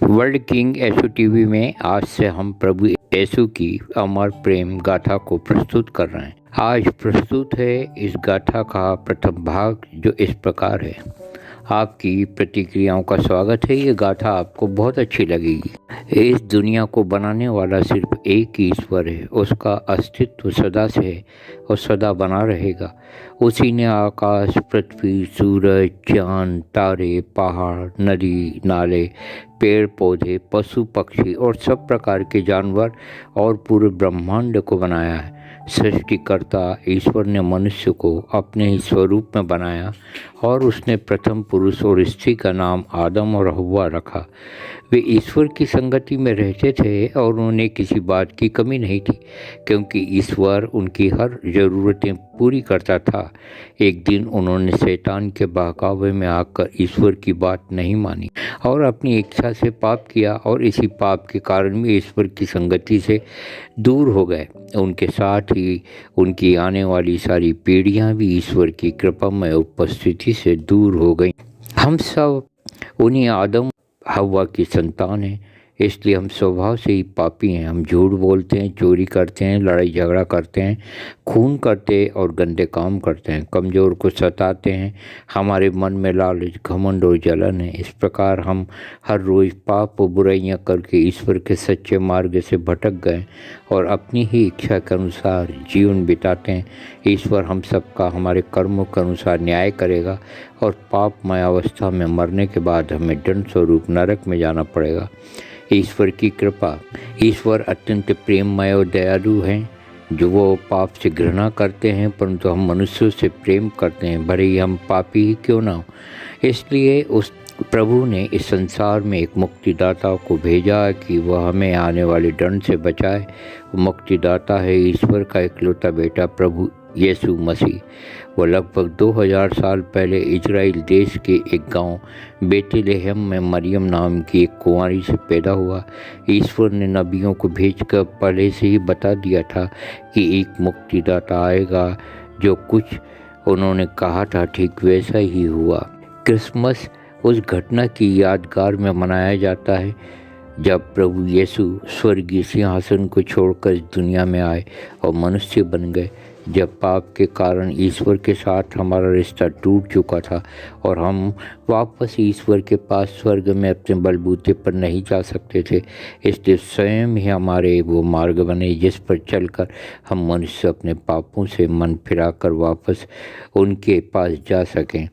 World king यीशु TV में आज से हम प्रभु यीशु की अमर प्रेम गाथा को प्रस्तुत कर रहे हैं। आज प्रस्तुत है इस गाथा का प्रथम भाग, जो इस प्रकार है। आपकी प्रतिक्रियाओं का स्वागत है। ये गाथा आपको बहुत अच्छी लगेगी। इस दुनिया को बनाने वाला सिर्फ एक ही ईश्वर है। उसका अस्तित्व सदा से है और सदा बना रहेगा। उसी ने आकाश, पृथ्वी, सूरज, चांद, तारे, पहाड़, नदी, नाले, पेड़ पौधे, पशु पक्षी और सब प्रकार के जानवर और पूरे ब्रह्मांड को बनाया है। सृष्टिकर्ता ईश्वर ने मनुष्य को अपने ही स्वरूप में बनाया और उसने प्रथम पुरुष और स्त्री का नाम आदम और हव्वा रखा। वे ईश्वर की संगति में रहते थे और उन्हें किसी बात की कमी नहीं थी, क्योंकि ईश्वर उनकी हर ज़रूरतें पूरी करता था। एक दिन उन्होंने शैतान के बहकावे में आकर ईश्वर की बात नहीं मानी और अपनी इच्छा से पाप किया, और इसी पाप के कारण भी ईश्वर की संगति से दूर हो गए। उनके साथ ही उनकी आने वाली सारी पीढ़ियां भी ईश्वर की कृपामय उपस्थिति से दूर हो गईं। हम सब उन्हीं आदम हव्वा की संतान हैं, इसलिए हम स्वभाव से ही पापी हैं। हम झूठ बोलते हैं, चोरी करते हैं, लड़ाई झगड़ा करते हैं, खून करते और गंदे काम करते हैं, कमज़ोर को सताते हैं। हमारे मन में लालच, घमंड और जलन है। इस प्रकार हम हर रोज़ पाप और बुराइयां करके ईश्वर के सच्चे मार्ग से भटक गए और अपनी ही इच्छा के अनुसार जीवन बिताते हैं। ईश्वर हम सबका हमारे कर्मों के अनुसार न्याय करेगा और पापमय अवस्था में मरने के बाद हमें दंड स्वरूप नरक में जाना पड़ेगा। ईश्वर की कृपा। ईश्वर अत्यंत प्रेममय और दयालु हैं, जो वो पाप से घृणा करते हैं, परंतु हम मनुष्यों से प्रेम करते हैं, भले ही हम पापी ही क्यों ना हो। इसलिए उस प्रभु ने इस संसार में एक मुक्तिदाता को भेजा कि वह हमें आने वाले दंड से बचाए। वो मुक्तिदाता है ईश्वर का इकलौता बेटा प्रभु यीशु मसीह। वो लगभग 2000 साल पहले इजराइल देश के एक गांव बेतलेहम में मरियम नाम की एक कुंवारी से पैदा हुआ। ईश्वर ने नबियों को भेजकर पहले से ही बता दिया था कि एक मुक्तिदाता आएगा। जो कुछ उन्होंने कहा था ठीक वैसा ही हुआ। क्रिसमस उस घटना की यादगार में मनाया जाता है जब प्रभु यीशु स्वर्गीय सिंहासन को छोड़कर इस दुनिया में आए और मनुष्य बन गए। जब पाप के कारण ईश्वर के साथ हमारा रिश्ता टूट चुका था और हम वापस ईश्वर के पास स्वर्ग में अपने बलबूते पर नहीं जा सकते थे, इसलिए स्वयं ही हमारे वो मार्ग बने जिस पर चलकर हम मनुष्य अपने पापों से मन फिराकर वापस उनके पास जा सकें।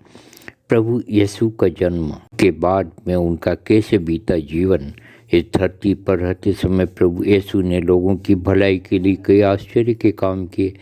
प्रभु यीशु का जन्म के बाद में उनका कैसे बीता जीवन। इस धरती पर रहते समय प्रभु यीशु ने लोगों की भलाई के लिए कई आश्चर्य के काम किए।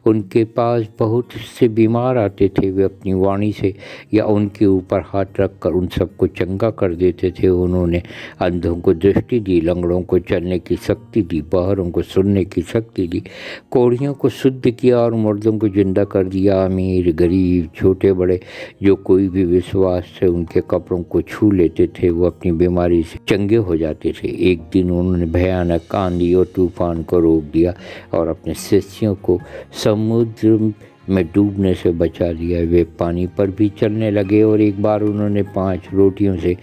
उनके पास बहुत से बीमार आते थे, वे अपनी वाणी से या उनके ऊपर हाथ रखकर उन सबको चंगा कर देते थे। उन्होंने अंधों को दृष्टि दी, लंगड़ों को चलने की शक्ति दी, बहरों को सुनने की शक्ति दी, कोढ़ियों को शुद्ध किया और मुर्दों को जिंदा कर दिया। अमीर गरीब छोटे बड़े जो कोई भी विश्वास से उनके कपड़ों को छू लेते थे, वो अपनी बीमारी से चंगे हो जाते थे। एक दिन उन्होंने भयानक आंधी और तूफान को रोक दिया और अपने शिष्यों को समुद्र में डूबने से बचा लिया। वे पानी पर भी चलने लगे और एक बार उन्होंने 5 रोटियों से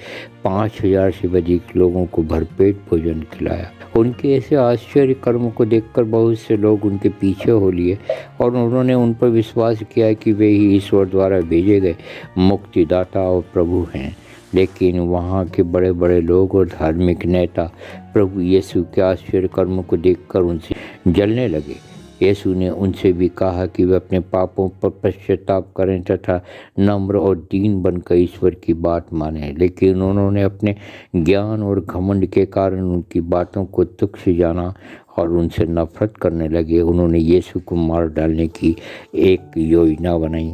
5000 से अधिक लोगों को भरपेट भोजन खिलाया। उनके ऐसे आश्चर्य कर्मों को देखकर बहुत से लोग उनके पीछे हो लिए और उन्होंने उन पर विश्वास किया कि वे ही ईश्वर द्वारा भेजे गए मुक्तिदाता और प्रभु हैं। लेकिन वहाँ के बड़े बड़े लोग और धार्मिक नेता प्रभु यीशु के आश्चर्य कर्मों को देखकर उनसे जलने लगे। यीशु ने उनसे भी कहा कि वे अपने पापों पर पश्चाताप करें तथा नम्र और दीन बनकर ईश्वर की बात मानें। लेकिन उन्होंने अपने ज्ञान और घमंड के कारण उनकी बातों को तुच्छ जाना और उनसे नफरत करने लगे। उन्होंने यीशु को मार डालने की एक योजना बनाई।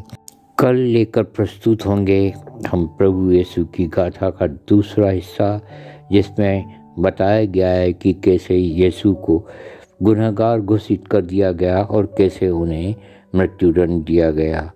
कल लेकर प्रस्तुत होंगे हम प्रभु यीशु की गाथा का दूसरा हिस्सा, जिसमें बताया गया है कि कैसे यीशु को गुनहगार घोषित कर दिया गया और कैसे उन्हें मृत्युदंड दिया गया।